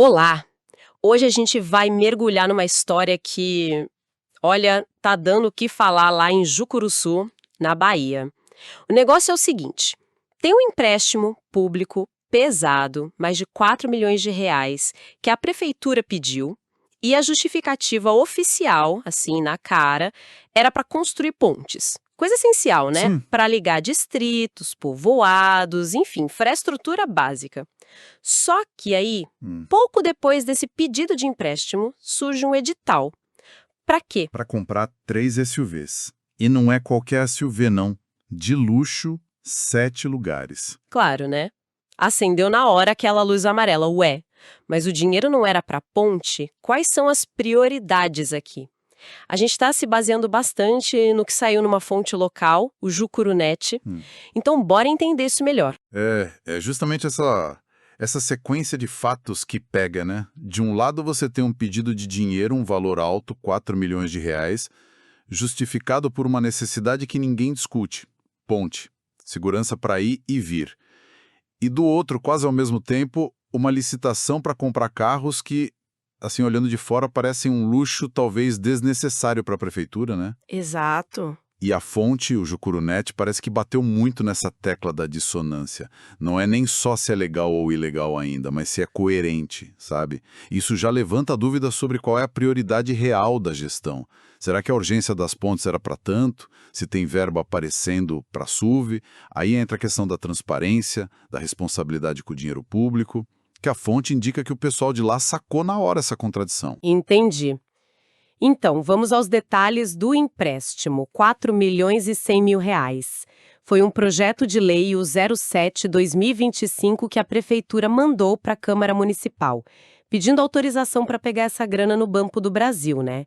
Olá! Hoje a gente vai mergulhar numa história que, olha, tá dando o que falar lá em Jucuruçu, na Bahia. O negócio é o seguinte: tem um empréstimo público pesado, mais de 4 milhões de reais, que a prefeitura pediu, e a justificativa oficial, assim, na cara, era para construir pontes. Coisa essencial, né? Sim. Para ligar distritos, povoados, enfim, infraestrutura básica. Só que aí, Hum. pouco depois desse pedido de empréstimo, surge um edital. Para quê? Para comprar 3 SUVs. E não é qualquer SUV, não. De luxo, 7 lugares. Claro, né? Acendeu na hora aquela luz amarela, ué. Mas o dinheiro não era para ponte? Quais são as prioridades aqui? A gente está se baseando bastante no que saiu numa fonte local, o Jucurunet. Hum. Então, bora entender isso melhor. É justamente essa sequência de fatos que pega, né? De um lado você tem um pedido de dinheiro, um valor alto, 4 milhões de reais, justificado por uma necessidade que ninguém discute. Ponte. Segurança para ir e vir. E do outro, quase ao mesmo tempo, uma licitação para comprar carros que, assim, olhando de fora, parecem um luxo talvez desnecessário para a prefeitura, né? Exato. E a fonte, o Jucurunet, parece que bateu muito nessa tecla da dissonância. Não é nem só se é legal ou ilegal ainda, mas se é coerente, sabe? Isso já levanta a dúvida sobre qual é a prioridade real da gestão. Será que a urgência das pontes era para tanto? Se tem verba aparecendo para SUV? Aí entra a questão da transparência, da responsabilidade com o dinheiro público, que a fonte indica que o pessoal de lá sacou na hora essa contradição. Entendi. Então, vamos aos detalhes do empréstimo, 4 milhões e 100 mil reais. Foi um projeto de lei, o 07-2025, que a prefeitura mandou para a Câmara Municipal, pedindo autorização para pegar essa grana no Banco do Brasil, né?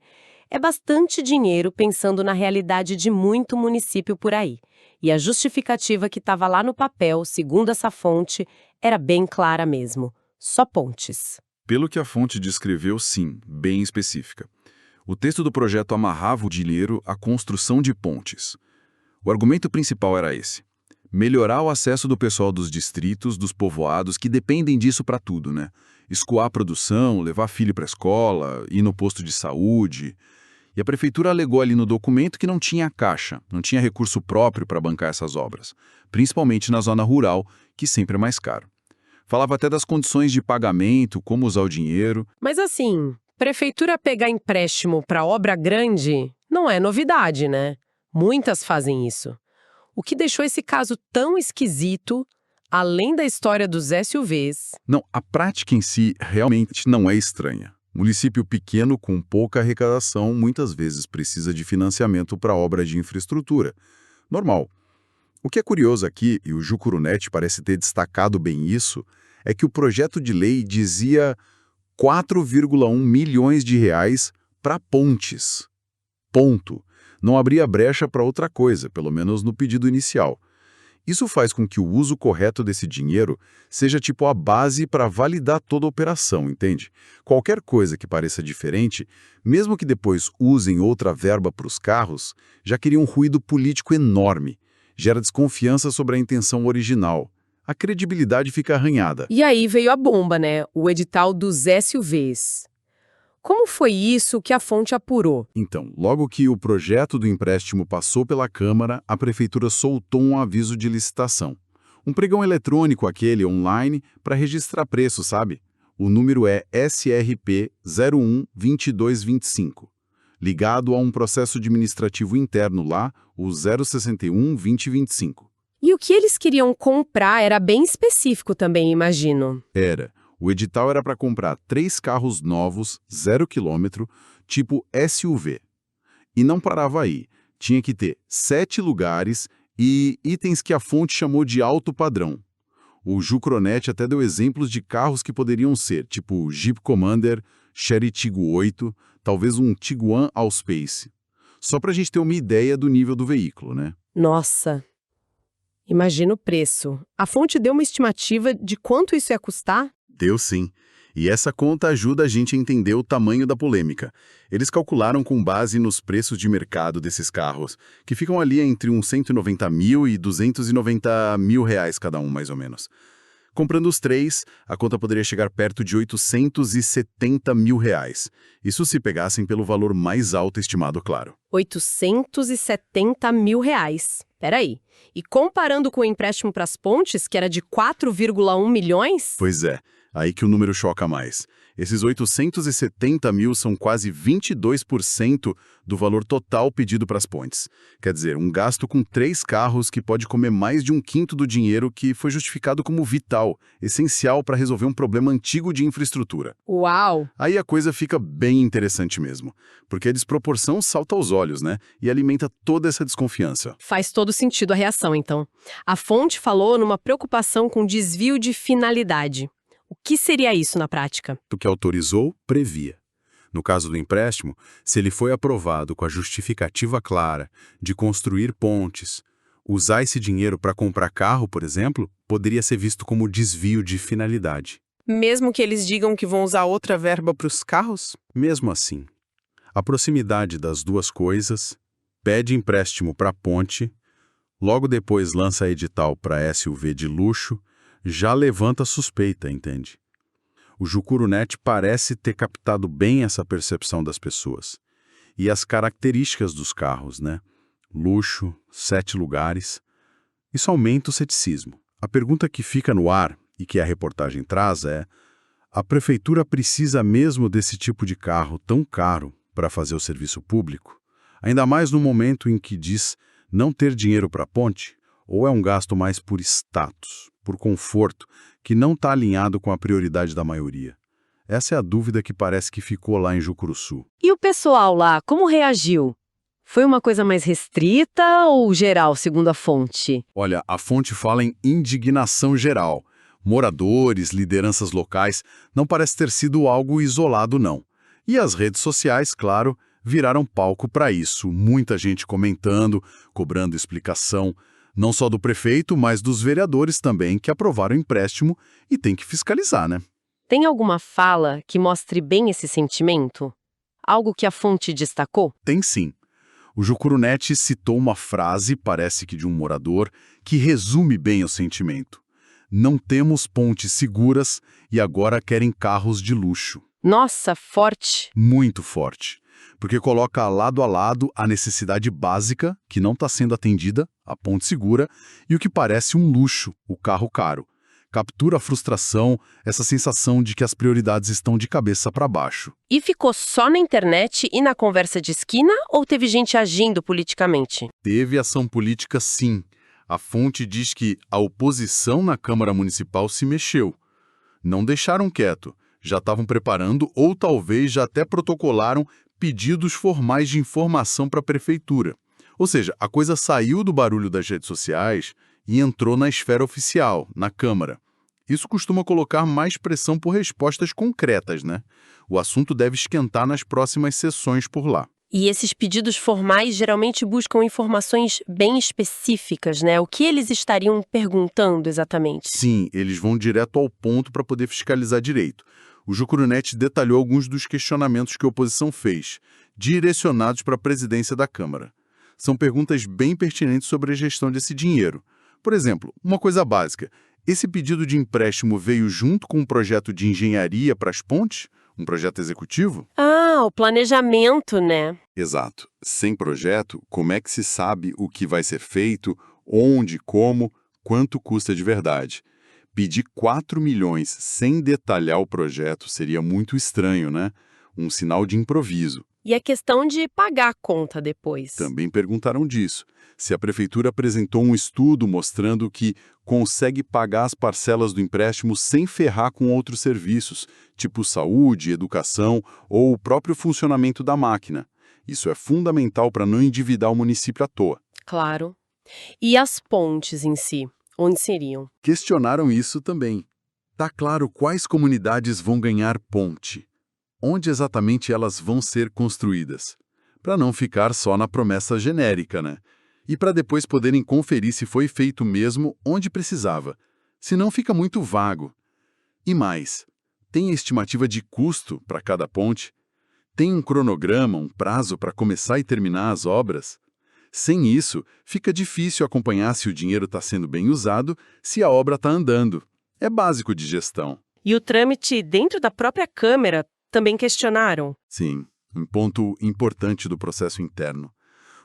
É bastante dinheiro pensando na realidade de muito município por aí. E a justificativa que estava lá no papel, segundo essa fonte, era bem clara mesmo. Só pontes. Pelo que a fonte descreveu, sim, bem específica. O texto do projeto amarrava o dinheiro à construção de pontes. O argumento principal era esse: melhorar o acesso do pessoal dos distritos, dos povoados, que dependem disso para tudo, né? Escoar a produção, levar filho para a escola, ir no posto de saúde. E a prefeitura alegou ali no documento que não tinha caixa, não tinha recurso próprio para bancar essas obras, principalmente na zona rural, que sempre é mais caro. Falava até das condições de pagamento, como usar o dinheiro. Mas assim, prefeitura pegar empréstimo para obra grande não é novidade, né? Muitas fazem isso. O que deixou esse caso tão esquisito, além da história dos SUVs, Não, a prática em si realmente não é estranha. Município pequeno com pouca arrecadação muitas vezes precisa de financiamento para obra de infraestrutura. Normal. O que é curioso aqui, e o Jucurunet parece ter destacado bem isso, é que o projeto de lei dizia 4,1 milhões de reais para pontes. Ponto. Não abria brecha para outra coisa, pelo menos no pedido inicial. Isso faz com que o uso correto desse dinheiro seja tipo a base para validar toda a operação, entende? Qualquer coisa que pareça diferente, mesmo que depois usem outra verba para os carros, já cria um ruído político enorme. Gera desconfiança sobre a intenção original. A credibilidade fica arranhada. e aí veio a bomba, né? O edital dos SUVs. Como foi isso que a fonte apurou? Então, logo que o projeto do empréstimo passou pela Câmara, a Prefeitura soltou um aviso de licitação. Um pregão eletrônico, aquele online, para registrar preço, sabe? O número é SRP 012225, ligado a um processo administrativo interno lá, o 061-2025. E o que eles queriam comprar era bem específico também, imagino. Era. O edital era para comprar 3 carros novos, 0 quilômetro, tipo SUV. E não parava aí. Tinha que ter 7 lugares e itens que a fonte chamou de alto padrão. O Jucronet até deu exemplos de carros que poderiam ser, tipo Jeep Commander, Chery Tiggo 8, talvez um Tiguan Allspace. Só para a gente ter uma ideia do nível do veículo, né? Nossa, imagina o preço. A fonte deu uma estimativa de quanto isso ia custar? Deu sim. E essa conta ajuda a gente a entender o tamanho da polêmica. Eles calcularam com base nos preços de mercado desses carros, que ficam ali entre uns 190 mil e 290 mil reais cada um, mais ou menos. Comprando os três, a conta poderia chegar perto de R$ 870 mil. Isso se pegassem pelo valor mais alto estimado, claro. 870 mil reais. Peraí. E comparando com o empréstimo para as pontes, que era de 4,1 milhões? Pois é, aí que o número choca mais. Esses 870 mil são quase 22% do valor total pedido para as pontes. Quer dizer, um gasto com 3 carros que pode comer mais de 1/5 do dinheiro que foi justificado como vital, essencial para resolver um problema antigo de infraestrutura. Uau! Aí a coisa fica bem interessante mesmo, porque a desproporção salta aos olhos, né? E alimenta toda essa desconfiança. Faz todo sentido a reação, então. A fonte falou numa preocupação com desvio de finalidade. O que seria isso na prática? O que autorizou, previa. No caso do empréstimo, se ele foi aprovado com a justificativa clara de construir pontes, usar esse dinheiro para comprar carro, por exemplo, poderia ser visto como desvio de finalidade. Mesmo que eles digam que vão usar outra verba para os carros? Mesmo assim, a proximidade das duas coisas, pede empréstimo para a ponte, logo depois lança edital para SUV de luxo, já levanta suspeita, entende? O Jucurunet parece ter captado bem essa percepção das pessoas. E as características dos carros, né? Luxo, 7 lugares. Isso aumenta o ceticismo. A pergunta que fica no ar, e que a reportagem traz, é: a prefeitura precisa mesmo desse tipo de carro tão caro para fazer o serviço público? Ainda mais no momento em que diz não ter dinheiro para a ponte? Ou é um gasto mais por status, por conforto, que não está alinhado com a prioridade da maioria? Essa é a dúvida que parece que ficou lá em Jucuruçu. E o pessoal lá, como reagiu? Foi uma coisa mais restrita ou geral, segundo a fonte? Olha, a fonte fala em indignação geral. Moradores, lideranças locais, não parece ter sido algo isolado, não. E as redes sociais, claro, viraram palco para isso. Muita gente comentando, cobrando explicação, não só do prefeito, mas dos vereadores também, que aprovaram o empréstimo e tem que fiscalizar, né? Tem alguma fala que mostre bem esse sentimento? Algo que a fonte destacou? Tem sim. O Jucurunet citou uma frase, parece que de um morador, que resume bem o sentimento. Não temos pontes seguras e agora querem carros de luxo. Nossa, forte! Muito forte. Porque coloca lado a lado a necessidade básica, que não está sendo atendida, a ponte segura, e o que parece um luxo, o carro caro. Captura a frustração, essa sensação de que as prioridades estão de cabeça para baixo. E ficou só na internet e na conversa de esquina ou teve gente agindo politicamente? Teve ação política, sim. A fonte diz que a oposição na Câmara Municipal se mexeu. Não deixaram quieto, já estavam preparando ou talvez já até protocolaram pedidos formais de informação para a prefeitura. Ou seja, a coisa saiu do barulho das redes sociais e entrou na esfera oficial, na Câmara. Isso costuma colocar mais pressão por respostas concretas, né? O assunto deve esquentar nas próximas sessões por lá. E esses pedidos formais geralmente buscam informações bem específicas, né? O que eles estariam perguntando exatamente? Sim, eles vão direto ao ponto para poder fiscalizar direito. O Jucurunet detalhou alguns dos questionamentos que a oposição fez, direcionados para a presidência da Câmara. São perguntas bem pertinentes sobre a gestão desse dinheiro. Por exemplo, uma coisa básica: esse pedido de empréstimo veio junto com um projeto de engenharia para as pontes? Um projeto executivo? Ah, o planejamento, né? Exato. Sem projeto, como é que se sabe o que vai ser feito, onde, como, quanto custa de verdade? Pedir 4 milhões sem detalhar o projeto seria muito estranho, né? Um sinal de improviso. E a questão de pagar a conta depois. Também perguntaram disso. Se a prefeitura apresentou um estudo mostrando que consegue pagar as parcelas do empréstimo sem ferrar com outros serviços, tipo saúde, educação ou o próprio funcionamento da máquina. Isso é fundamental para não endividar o município à toa. Claro. E as pontes em si? Onde seriam? Questionaram isso também. Tá claro quais comunidades vão ganhar ponte. Onde exatamente elas vão ser construídas? Para não ficar só na promessa genérica, né? E para depois poderem conferir se foi feito mesmo onde precisava. Senão fica muito vago. E mais, tem a estimativa de custo para cada ponte? Tem um cronograma, um prazo para começar e terminar as obras? Sem isso, fica difícil acompanhar se o dinheiro está sendo bem usado, se a obra está andando. É básico de gestão. E o trâmite dentro da própria Câmara também questionaram. Sim, um ponto importante do processo interno.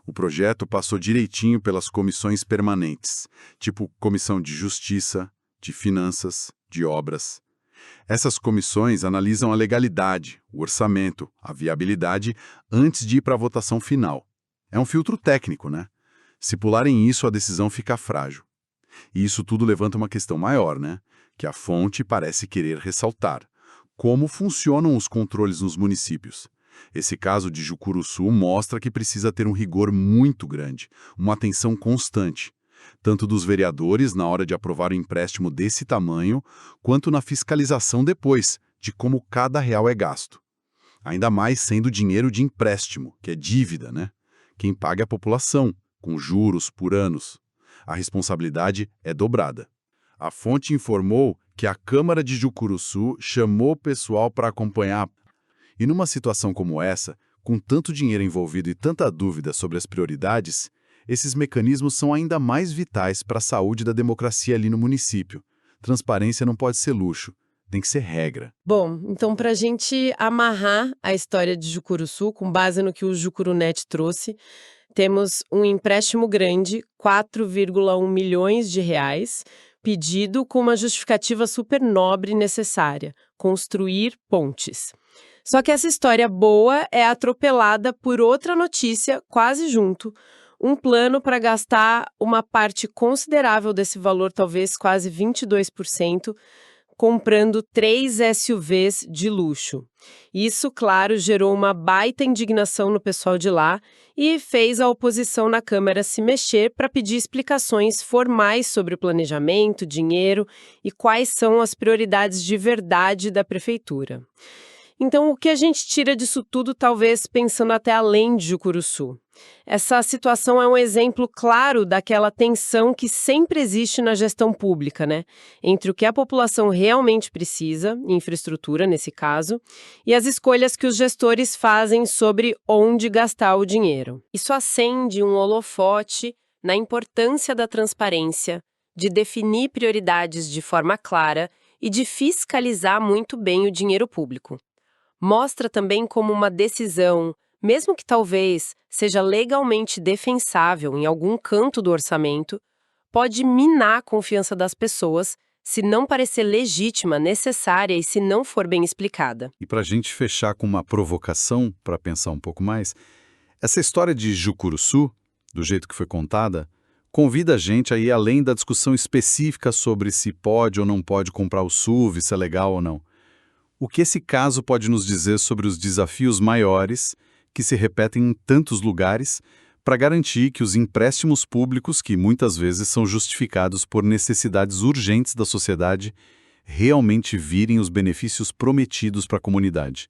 O projeto passou direitinho pelas comissões permanentes, tipo Comissão de Justiça, de Finanças, de Obras. Essas comissões analisam a legalidade, o orçamento, a viabilidade antes de ir para a votação final. É um filtro técnico, né? Se pularem isso, a decisão fica frágil. E isso tudo levanta uma questão maior, né? Que a fonte parece querer ressaltar. Como funcionam os controles nos municípios? Esse caso de Jucuruçu mostra que precisa ter um rigor muito grande, uma atenção constante, tanto dos vereadores na hora de aprovar o empréstimo desse tamanho, quanto na fiscalização depois, de como cada real é gasto. Ainda mais sendo dinheiro de empréstimo, que é dívida, né? Quem paga é a população, com juros por anos. A responsabilidade é dobrada. A fonte informou que a Câmara de Jucuruçu chamou o pessoal para acompanhar. E numa situação como essa, com tanto dinheiro envolvido e tanta dúvida sobre as prioridades, esses mecanismos são ainda mais vitais para a saúde da democracia ali no município. Transparência não pode ser luxo, tem que ser regra. Bom, então para a gente amarrar a história de Jucuruçu, com base no que o Jucurunet trouxe, temos um empréstimo grande, 4,1 milhões de reais, pedido com uma justificativa super nobre e necessária: construir pontes. Só que essa história boa é atropelada por outra notícia quase junto, um plano para gastar uma parte considerável desse valor, talvez quase 22%, comprando 3 SUVs de luxo. Isso, claro, gerou uma baita indignação no pessoal de lá e fez a oposição na Câmara se mexer para pedir explicações formais sobre o planejamento, dinheiro e quais são as prioridades de verdade da prefeitura. Então, o que a gente tira disso tudo, talvez pensando até além de Jucuruçu? Essa situação é um exemplo claro daquela tensão que sempre existe na gestão pública, né? Entre o que a população realmente precisa, infraestrutura nesse caso, e as escolhas que os gestores fazem sobre onde gastar o dinheiro. Isso acende um holofote na importância da transparência, de definir prioridades de forma clara e de fiscalizar muito bem o dinheiro público. Mostra também como uma decisão, mesmo que talvez seja legalmente defensável em algum canto do orçamento, pode minar a confiança das pessoas se não parecer legítima, necessária e se não for bem explicada. E para a gente fechar com uma provocação, para pensar um pouco mais, essa história de Jucuruçu, do jeito que foi contada, convida a gente a ir além da discussão específica sobre se pode ou não pode comprar o SUV, se é legal ou não. O que esse caso pode nos dizer sobre os desafios maiores, que se repetem em tantos lugares, para garantir que os empréstimos públicos, que muitas vezes são justificados por necessidades urgentes da sociedade, realmente virem os benefícios prometidos para a comunidade?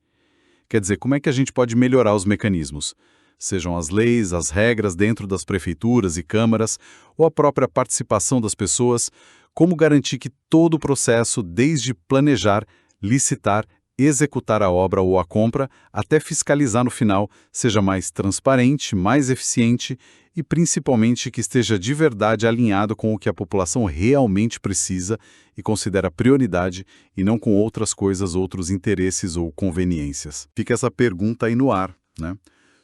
Quer dizer, como é que a gente pode melhorar os mecanismos? Sejam as leis, as regras dentro das prefeituras e câmaras, ou a própria participação das pessoas, como garantir que todo o processo, desde planejar, licitar, executar a obra ou a compra, até fiscalizar no final, seja mais transparente, mais eficiente e principalmente que esteja de verdade alinhado com o que a população realmente precisa e considera prioridade e não com outras coisas, outros interesses ou conveniências. Fica essa pergunta aí no ar, né?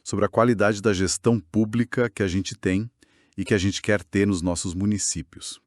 Sobre a qualidade da gestão pública que a gente tem e que a gente quer ter nos nossos municípios.